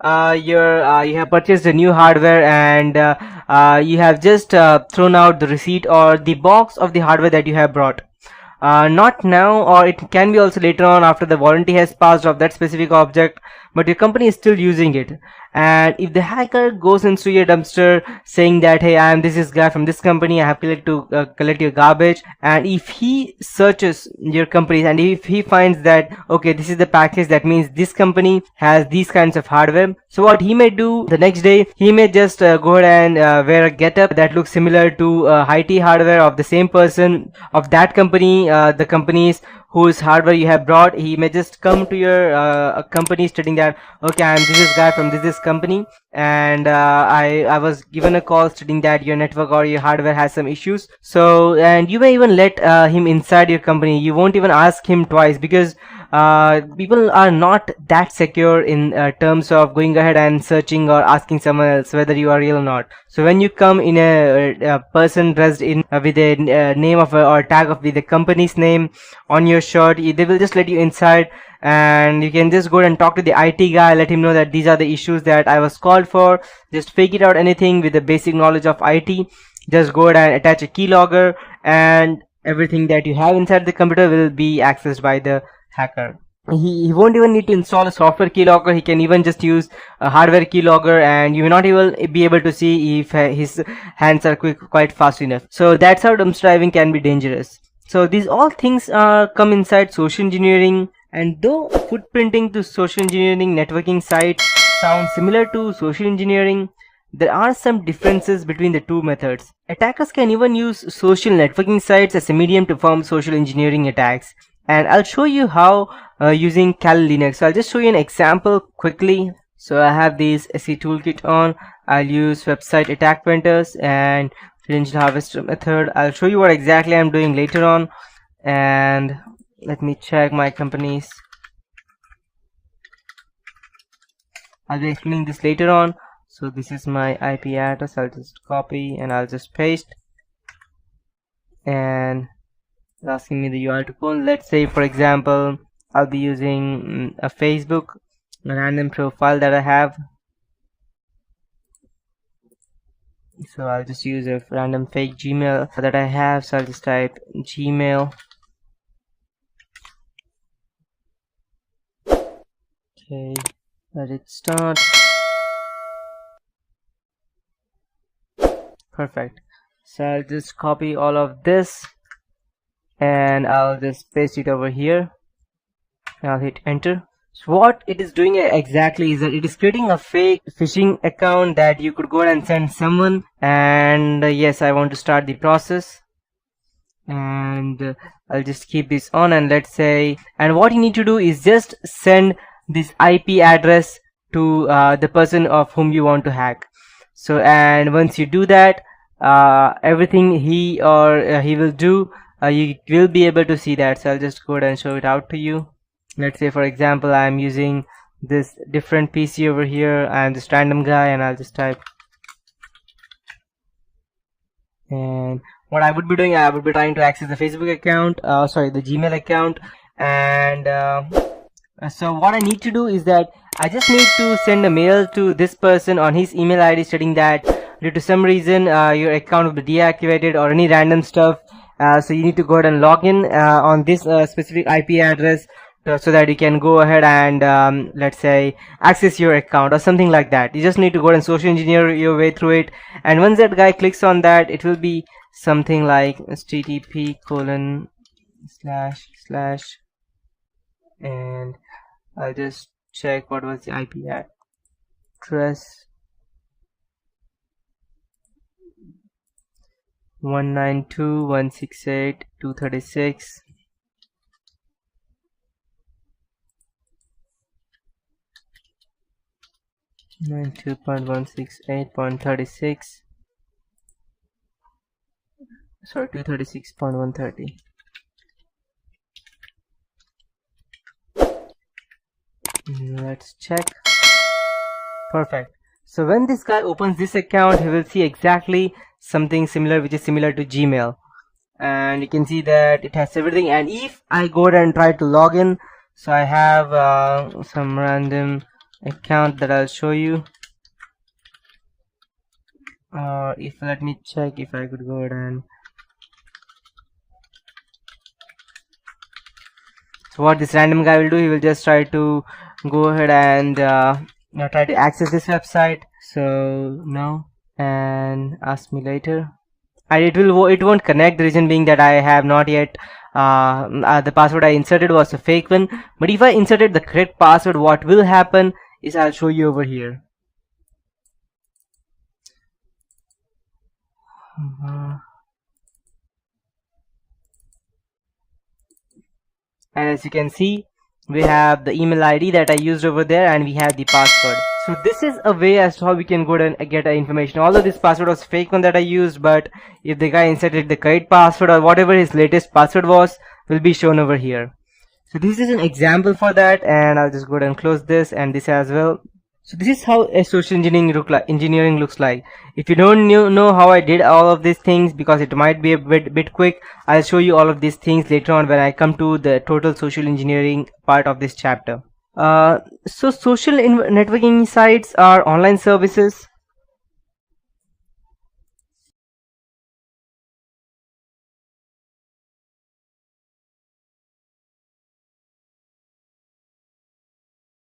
you have purchased a new hardware, and you have just thrown out the receipt or the box of the hardware that you have brought. Not now, or it can be also later on after the warranty has passed of that specific object, but your company is still using it. And if the hacker goes into your dumpster saying that, hey, I am this guy from this company, I have to collect your garbage, and if he searches your company and if he finds that, okay, this is the package, that means this company has these kinds of hardware, so what he may do the next day, he may just go ahead and wear a getup that looks similar to IT hardware of the same person of that company, the companies whose hardware you have brought. He may just come to your company stating that, okay, I'm this guy from this company, and I was given a call stating that your network or your hardware has some issues. So, and you may even let him inside your company. You won't even ask him twice, because people are not that secure in terms of going ahead and searching or asking someone else whether you are real or not. So when you come in a person dressed in with a name of or tag of with the company's name on your shirt, they will just let you inside, and you can just go and talk to the IT guy, let him know that these are the issues that I was called for. Just fake it out anything with the basic knowledge of IT. Just go ahead and attach a keylogger, and everything that you have inside the computer will be accessed by the hacker. He won't even need to install a software keylogger. He can even just use a hardware keylogger, and you may not even be able to see if his hands are quite fast enough. So that's how dumpster diving can be dangerous. So these all things come inside social engineering, and though footprinting to social engineering networking sites sound similar to social engineering, there are some differences between the two methods. Attackers can even use social networking sites as a medium to perform social engineering attacks, and I'll show you how using Kali Linux. So I'll just show you an example quickly. So I have this SE toolkit on. I'll use website attack printers and credential harvester method. I'll show you what exactly I'm doing later on, and let me check my companies. I'll be explaining this later on. So this is my IP address. I'll just copy and I'll just paste, and it's asking me the URL to pull. Let's say, for example, I'll be using a Facebook, a random profile that I have. So I'll just use a random fake Gmail that I have. So I'll just type Gmail. Okay, let it start. Perfect. So I'll just copy all of this and I'll just paste it over here. I'll hit enter. So what it is doing exactly is that it is creating a fake phishing account that you could go and send someone. And yes, I want to start the process, and I'll just keep this on, and let's say, and what you need to do is just send this IP address to the person of whom you want to hack. So, and once you do that, everything he or he will do, you will be able to see that. So I'll just go ahead and show it out to you. Let's say, for example, I'm using this different PC over here. I'm this random guy, and I'll just type. And what I would be doing, I would be trying to access the Facebook account, the Gmail account. And so what I need to do is that I just need to send a mail to this person on his email ID stating that due to some reason your account will be deactivated or any random stuff. So you need to go ahead and log in on this specific IP address, so that you can go ahead and let's say access your account or something like that. You just need to go and social engineer your way through it, and once that guy clicks on that, it will be something like http:// and I'll just check what was the IP address. 192.168.236. Nine 2.168.36. Sorry, 236.130. Let's check. Perfect. So when this guy opens this account, he will see exactly something similar, which is similar to Gmail, and you can see that it has everything. And if I go ahead and try to log in, so I have some random account that I'll show you. If let me check if I could go ahead and. So what this random guy will do, he will just try to go ahead and try to access this website. So no, and ask me later. And it won't connect. The reason being that I have not yet the password I inserted was a fake one. But if I inserted the correct password, what will happen is I'll show you over here. And as you can see, we have the email ID that I used over there, and we have the password. So this is a way as to how we can go and get information. Although this password was fake one that I used, but if the guy inserted the correct password or whatever his latest password was, will be shown over here. So this is an example for that, and I'll just go ahead and close this and this as well. So this is how a social engineering looks like. If you don't know how I did all of these things, because it might be a bit quick, I'll show you all of these things later on when I come to the total social engineering part of this chapter. So social networking sites are online services